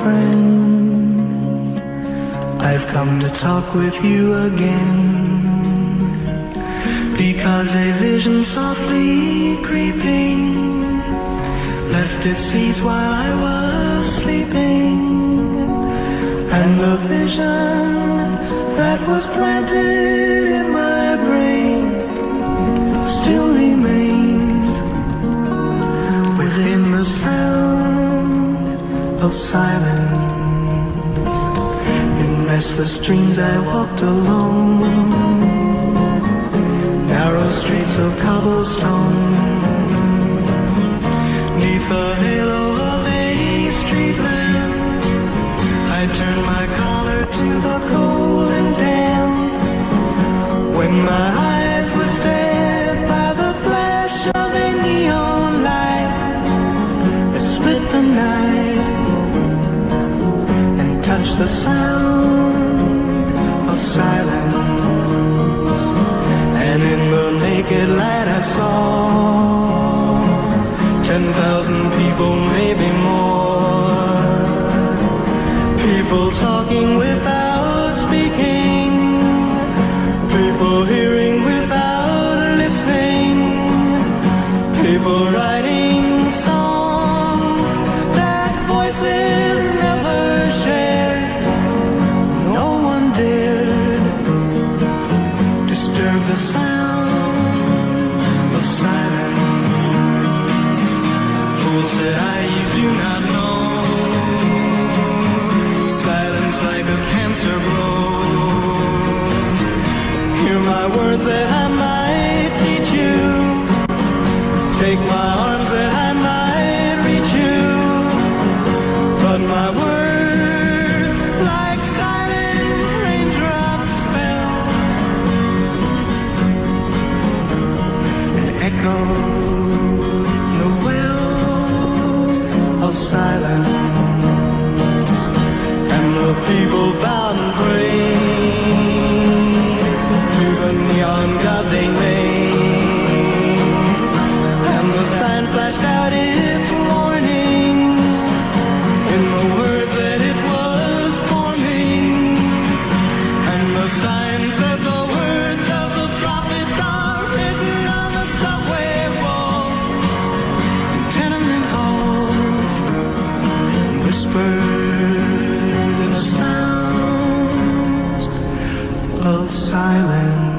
friend, I've come to talk with you again, because a vision softly creeping left its seeds while I was sleeping, and the vision that was planted in my brain still remains within the sound of silence. In restless dreams I walked alone, narrow streets of cobblestone, neath the halo of a street lamp. I turned my collar to the cold and damp, when my eyes were stared by the flash of a neon light that split the night and touched the sound of silence. And in the naked light I saw 10,000 people, maybe more, people talking without speaking, people hearing without listening, people writing songs that voices never shared. No one dared disturb the sound of silence. Fool, said I, you do not know, silence like a cancer grows. Hear my words that I might teach you, take my arms that I might reach you, but my words like silent raindrops fell and echoed the wells of silence. And the people bowed and prayed to the neon god they made, and the sign flashed out its warning in the words that it was forming, and the sign said the words of the prophets are written on the subway walls and tenement halls, whispered in the sounds of silence.